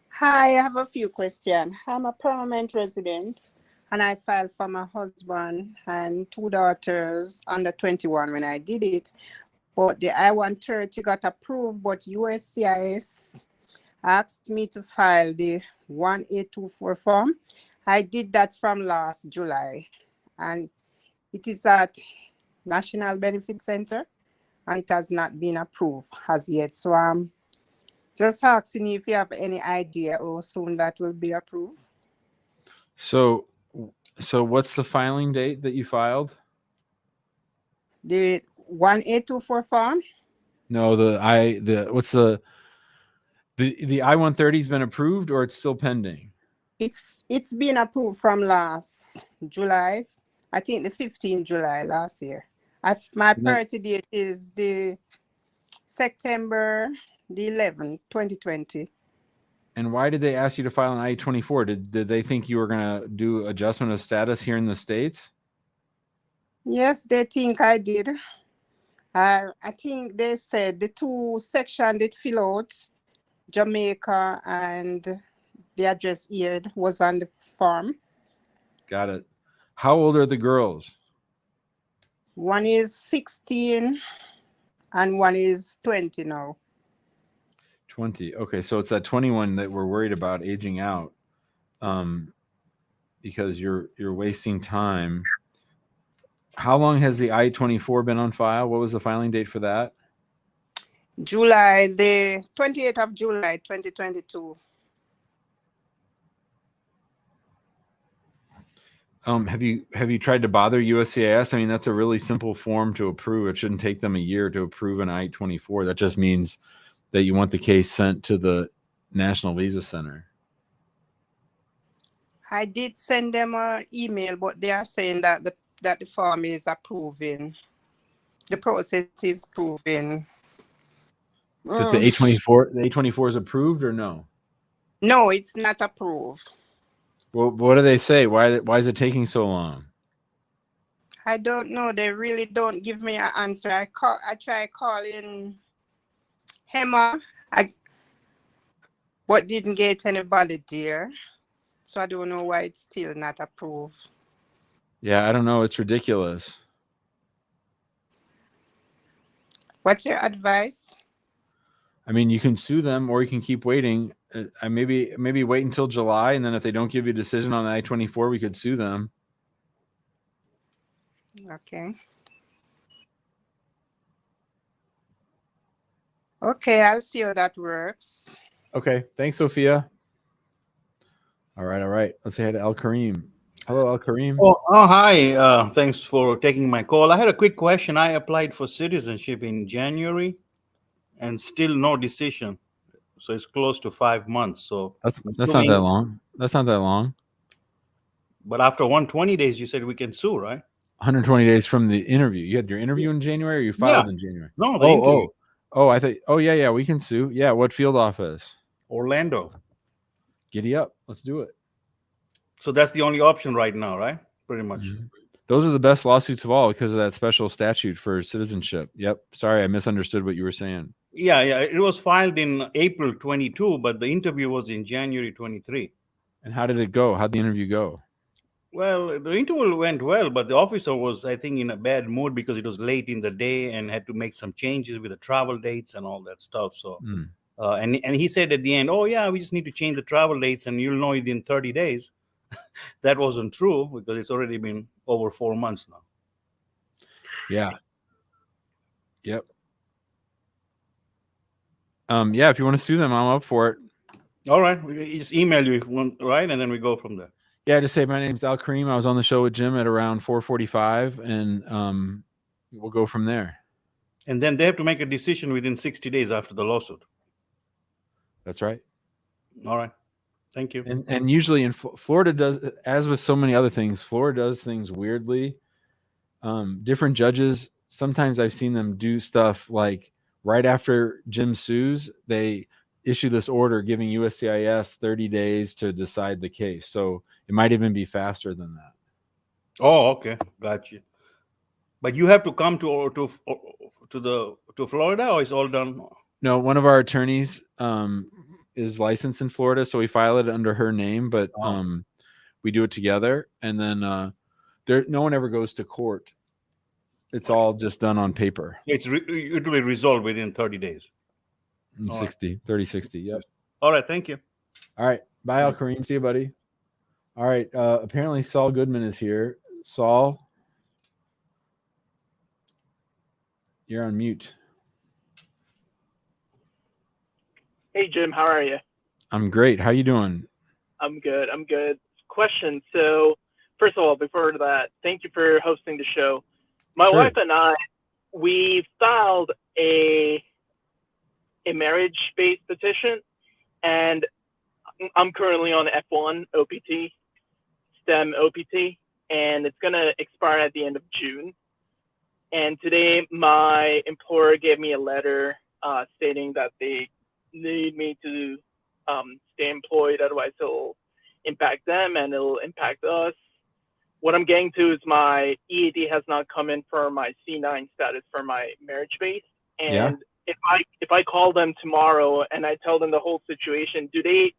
Hi, I have a few questions. I'm a permanent resident, and I filed for my husband and 2 daughters under 21 when I did it. But the I-130 got approved, but USCIS asked me to file the 1824 form. I did that from last July, and it is at National Benefit Center, and it has not been approved as yet. So I'm just asking if you have any idea how soon that will be approved. So what's the filing date that you filed? The 1824 form? No, the I-130 has been approved, or it's still pending? It's been approved from last July. I think the 15th July last year. My priority date is the September the 11th, 2020. And why did they ask you to file an I-24? Did they think you were going to do adjustment of status here in the States? Yes, they think I did. I think they said the 2 sections they fill out, Jamaica and the address here was on the form. Got it. How old are the girls? One is 16 and one is 20 now. 20. Okay, so it's that 21 that we're worried about aging out, because you're wasting time. How long has the I-24 been on file? What was the filing date for that? July, the 28th of July, 2022. Have you tried to bother USCIS? I mean, that's a really simple form to approve. It shouldn't take them a year to approve an I-24. That just means that you want the case sent to the National Visa Center. I did send them an email, but they are saying that the form is approving. The process is approving. That the A-24 is approved or no? No, it's not approved. Well, what do they say? Why is it taking so long? I don't know. They really don't give me an answer. I try calling Hema, but didn't get anybody there. So I don't know why it's still not approved. Yeah, I don't know. It's ridiculous. What's your advice? I mean, you can sue them or you can keep waiting. Maybe wait until July, and then if they don't give you a decision on the I-24, we could sue them. Okay. Okay, I'll see how that works. Okay. Thanks, Sophia. All right. Let's say hi to Al Karim. Hello, Al Karim. Oh, hi. Thanks for taking my call. I had a quick question. I applied for citizenship in January and still no decision. So it's close to 5 months. So That's not that long. That's not that long. But after 120 days, you said we can sue, right? 120 days from the interview. You had your interview in January, or you filed in January? No, the interview. I thought. Oh, yeah, we can sue. Yeah, what field office? Orlando. Giddy up. Let's do it. So that's the only option right now, right? Pretty much. Mm-hmm. Those are the best lawsuits of all because of that special statute for citizenship. Yep. Sorry, I misunderstood what you were saying. Yeah. It was filed in April 22, but the interview was in January 23. And how did it go? How'd the interview go? Well, the interview went well, but the officer was, I think, in a bad mood because it was late in the day and had to make some changes with the travel dates and all that stuff. So, and he said at the end, oh, yeah, we just need to change the travel dates and you'll know within 30 days. That wasn't true because it's already been over 4 months now. Yeah. Yep. Yeah, if you want to sue them, I'm up for it. All right. We just email you, right? And then we go from there. Yeah, just say my name's Al Karim. I was on the show with Jim at around 4:45, and we'll go from there. And then they have to make a decision within 60 days after the lawsuit. That's right. All right. Thank you. And usually in Florida does, as with so many other things, Florida does things weirdly. Different judges, sometimes I've seen them do stuff like right after Jim sues, they issue this order giving USCIS 30 days to decide the case. So it might even be faster than that. Oh, okay. Gotcha. But you have to come to Florida, or it's all done? No, one of our attorneys is licensed in Florida, so we file it under her name, but we do it together, and then no one ever goes to court. It's all just done on paper. It will be resolved within 30 days. 30, 60. Yep. All right. Thank you. All right. Bye, Al Karim. See you, buddy. All right. Apparently Saul Goodman is here. Saul, you're on mute. Hey, Jim. How are you? I'm great. How you doing? I'm good. Question. So first of all, before that, thank you for hosting the show. My wife and I, we filed a marriage-based petition, and I'm currently on F1 OPT, STEM OPT, and it's going to expire at the end of June. And today, my employer gave me a letter stating that they need me to stay employed, otherwise it'll impact them and it'll impact us. What I'm getting to is my EAD has not come in for my C9 status for my marriage base. And if I call them tomorrow and I tell them the whole situation, do they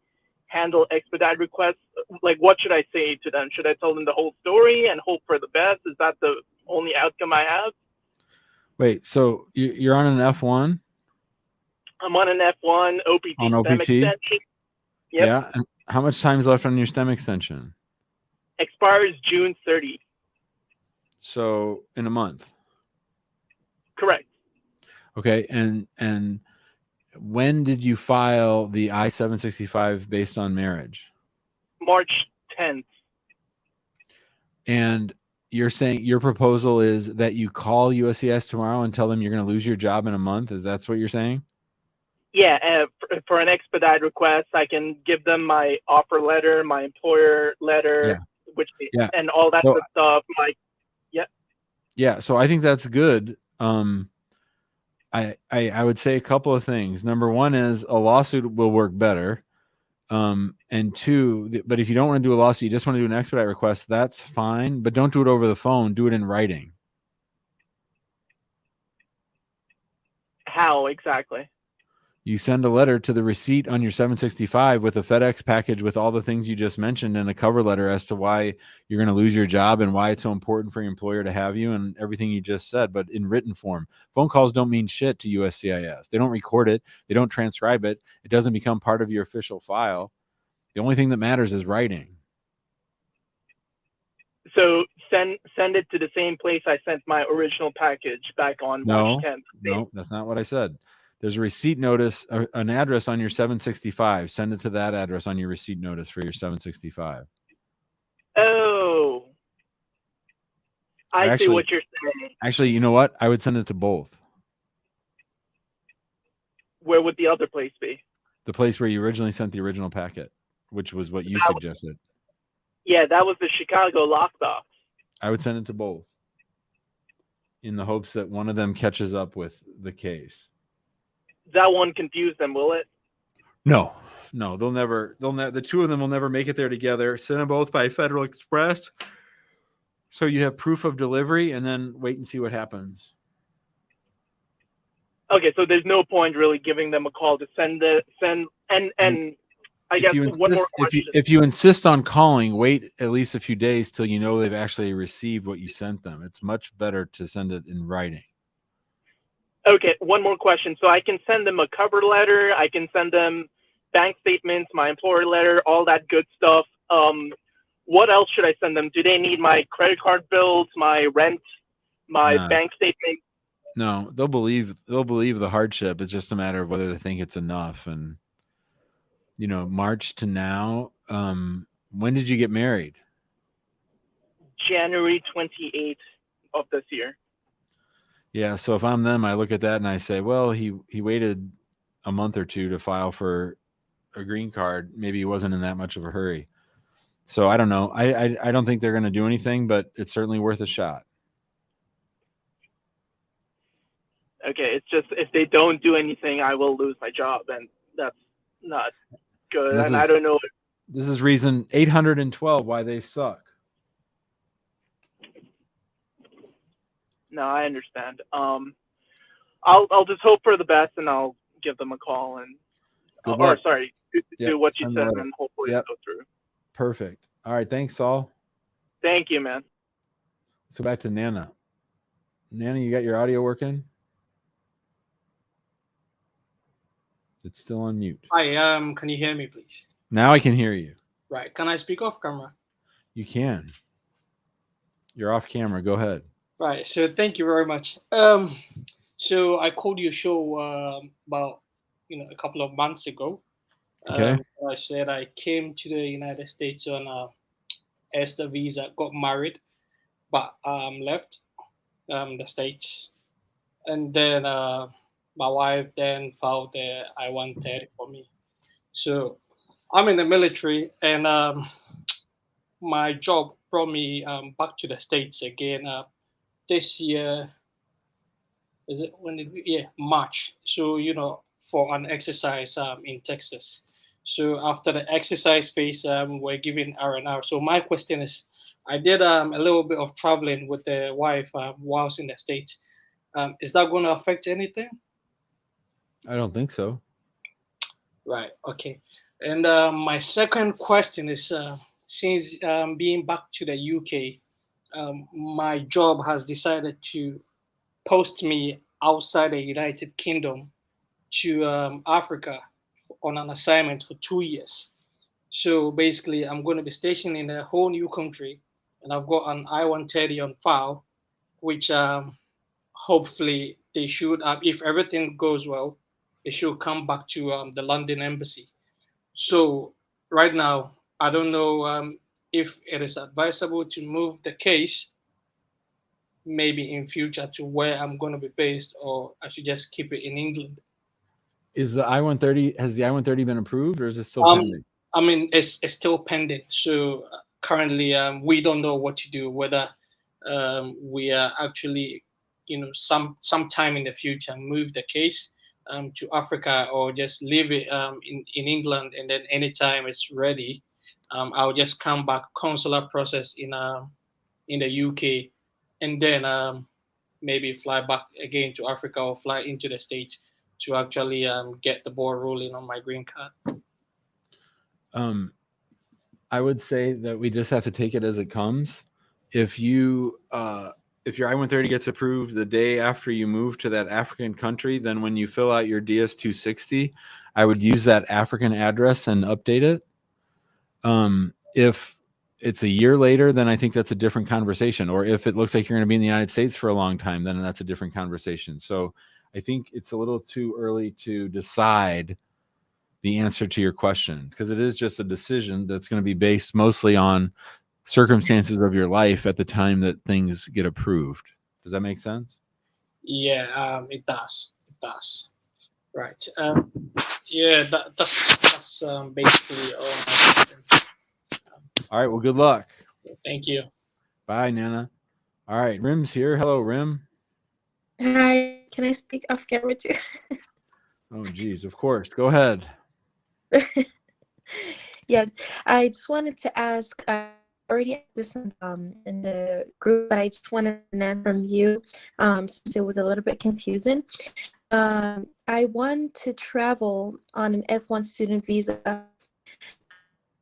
handle expedite requests? Like, what should I say to them? Should I tell them the whole story and hope for the best? Is that only outcome I have. Wait, so you're on an F1? I'm on an F1 OPT On STEM OPT? extension. Yep. Yeah. And how much time's left on your STEM extension? Expires June 30. So in a month. Correct. Okay. And when did you file the I-765 based on marriage? March 10th. And you're saying your proposal is that you call USCIS tomorrow and tell them you're going to lose your job in a month? Is that what you're saying? Yeah, for an expedite request, I can give them my offer letter, my employer letter, Yeah. and all that So, good stuff. Yeah. So I think that's good. I would say a couple of things. Number one is a lawsuit will work better. And two, but if you don't want to do a lawsuit, you just want to do an expedite request, that's fine, but don't do it over the phone. Do it in writing. How exactly? You send a letter to the receipt on your 765 with a FedEx package with all the things you just mentioned and a cover letter as to why you're going to lose your job and why it's so important for your employer to have you and everything you just said, but in written form. Phone calls don't mean shit to USCIS. They don't record it. They don't transcribe it. It doesn't become part of your official file. The only thing that matters is writing. So send it to the same place I sent my original package back on March 10th. No, that's not what I said. There's a receipt notice, an address on your 765. Send it to that address on your receipt notice for your 765. Oh, I see what you're saying. Actually, you know what? I would send it to both. Where would the other place be? The place where you originally sent the original packet, which was what you suggested. Yeah, that was the Chicago lockbox. I would send it to both in the hopes that one of them catches up with the case. That one confuse them, will it? No, they'll never, the two of them will never make it there together. Send them both by Federal Express. So you have proof of delivery and then wait and see what happens. Okay, so there's no point really giving them a call to send and I guess one more question. If you insist on calling, wait at least a few days till you know they've actually received what you sent them. It's much better to send it in writing. Okay, one more question. So I can send them a cover letter. I can send them bank statements, my employer letter, all that good stuff. What else should I send them? Do they need my credit card bills, my rent, my bank statement? No, they'll believe the hardship. It's just a matter of whether they think it's enough. And March to now, when did you get married? January 28th of this year. Yeah, so if I'm them, I look at that and I say, well, he waited a month or two to file for a green card. Maybe he wasn't in that much of a hurry. So I don't know. I don't think they're going to do anything, but it's certainly worth a shot. Okay, it's just if they don't do anything, I will lose my job, and that's not good. And I don't know. This is reason 812 why they suck. No, I understand. I'll just hope for the best, and I'll give them a call and do what you said, and hopefully it'll go through. Perfect. All right, thanks, Saul. Thank you, man. Let's go back to Nana. Nana, you got your audio working? It's still on mute. Hi, can you hear me, please? Now I can hear you. Right. Can I speak off camera? You can. You're off camera. Go ahead. Right. So thank you very much. So I called your show about a couple of months ago. Okay. I said I came to the United States on a ESTA visa, got married, but left the States, and then my wife then filed the I-130 for me. So I'm in the military, and my job brought me back to the States again this year. Is it when did we? Yeah, March. So for an exercise in Texas. So after the exercise phase, we're given R&R. So my question is, I did a little bit of traveling with the wife whilst in the States. Is that going to affect anything? I don't think so. Right. Okay. And my second question is, since being back to the UK, my job has decided to post me outside the United Kingdom to Africa on an assignment for 2 years. So basically, I'm going to be stationed in a whole new country, and I've got an I-130 on file, which hopefully they should, if everything goes well, they should come back to the London embassy. So right now, I don't know if it is advisable to move the case maybe in future to where I'm going to be based, or I should just keep it in England. Is the I-130, has the I-130 been approved, or is it still pending? I mean, it's still pending. So currently, we don't know what to do, whether we are actually, sometime in the future move the case to Africa, or just leave it in England, and then anytime it's ready, I'll just come back, consular process in the UK, and then maybe fly back again to Africa or fly into the States to actually get the ball rolling on my green card. I would say that we just have to take it as it comes. If your I-130 gets approved the day after you move to that African country, then when you fill out your DS-260, I would use that African address and update it. If it's a year later, then I think that's a different conversation. Or if it looks like you're going to be in the United States for a long time, then that's a different conversation. So I think it's a little too early to decide the answer to your question, because it is just a decision that's going to be based mostly on circumstances of your life at the time that things get approved. Does that make sense? Yeah, it does. It does. Right. Yeah, that's basically all my questions. All right. Well, good luck. Thank you. Bye, Nana. All right. Rim's here. Hello, Rim. Hi. Can I speak off camera too? Oh, geez. Of course. Go ahead. Yeah, I just wanted to ask. I already asked this in the group, but I just wanted an answer from you, since it was a little bit confusing. I want to travel on an F1 student visa.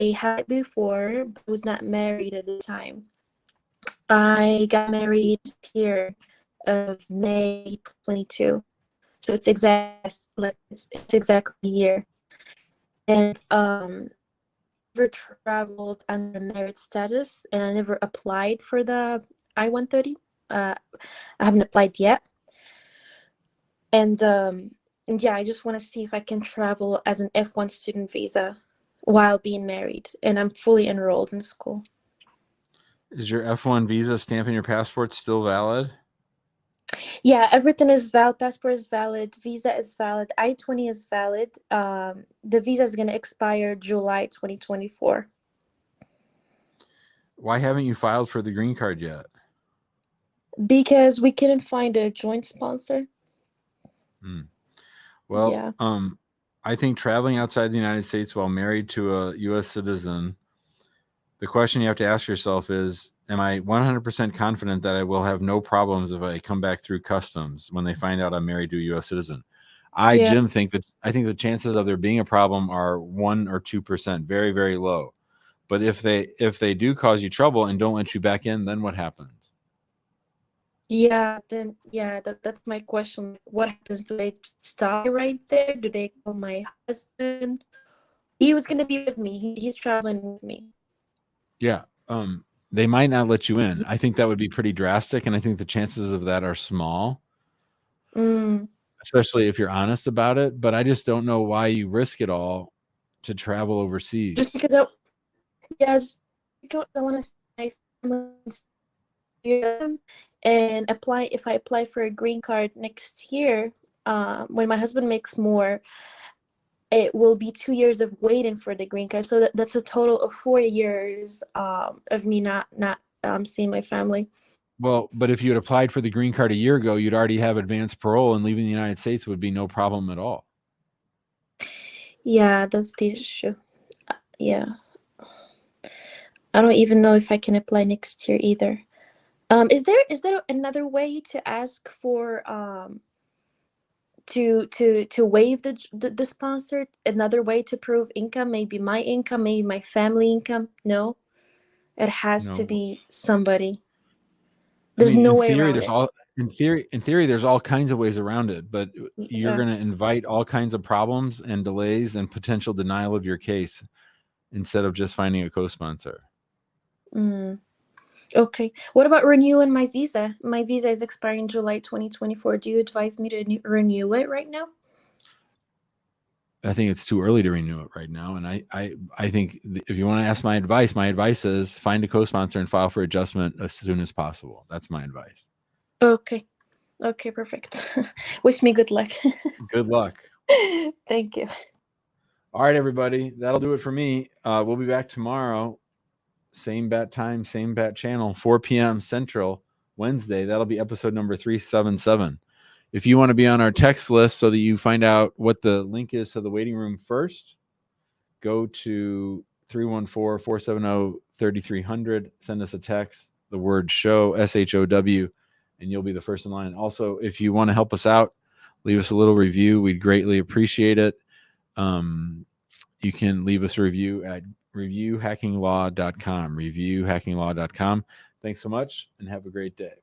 I had it before, but was not married at the time. I got married here of May 22, so it's exactly a year. And never traveled under merit status, and I never applied for the I-130. I haven't applied yet. And yeah, I just want to see if I can travel as an F1 student visa while being married, and I'm fully enrolled in school. Is your F1 visa stamp in your passport still valid? Yeah, everything is valid. Passport is valid. Visa is valid. I-20 is valid. The visa is going to expire July 2024. Why haven't you filed for the green card yet? Because we couldn't find a joint sponsor. Well, yeah. I think traveling outside the United States while married to a U.S. citizen, the question you have to ask yourself is, am I 100% confident that I will have no problems if I come back through customs when they find out I'm married to a U.S. citizen? Jim, I think the chances of there being a problem are 1 or 2%, very, very low. But if they do cause you trouble and don't let you back in, then what happens? Yeah, then that's my question. What happens? Do they stop right there? Do they call my husband? He was gonna be with me. He's traveling with me. Yeah. They might not let you in. I think that would be pretty drastic, and I think the chances of that are small. Especially if you're honest about it. But I just don't know why you risk it all to travel overseas. Just because I want to see my family and apply. If I apply for a green card next year, when my husband makes more, it will be 2 years of waiting for the green card. So that's a total of 4 years of me not seeing my family. Well, but if you had applied for the green card a year ago, you'd already have advanced parole, and leaving the United States would be no problem at all. Yeah, that's the issue. Yeah. I don't even know if I can apply next year either. Is there another way to ask for to waive the sponsor? Another way to prove income? Maybe my income, maybe my family income? No, it has to be somebody. There's no way theory, around there's it. all in theory, there's all kinds of ways around it, but you're Yeah. going to invite all kinds of problems and delays and potential denial of your case instead of just finding a co-sponsor. Okay. What about renewing my visa? My visa is expiring July 2024. Do you advise me to renew it right now? I think it's too early to renew it right now. And I think if you want to ask my advice is find a co-sponsor and file for adjustment as soon as possible. That's my advice. Okay. Okay, perfect. Wish me good luck. Good luck. Thank you. All right, everybody. That'll do it for me. We'll be back tomorrow. Same bat time, same bat channel, 4 p.m. Central, Wednesday. That'll be episode number 377. If you want to be on our text list so that you find out what the link is to the waiting room first, go to 314-470-3300. Send us a text, the word show, SHOW, and you'll be the first in line. Also, if you want to help us out, leave us a little review. We'd greatly appreciate it. You can leave us a review at reviewhackinglaw.com. Reviewhackinglaw.com. Thanks so much and have a great day.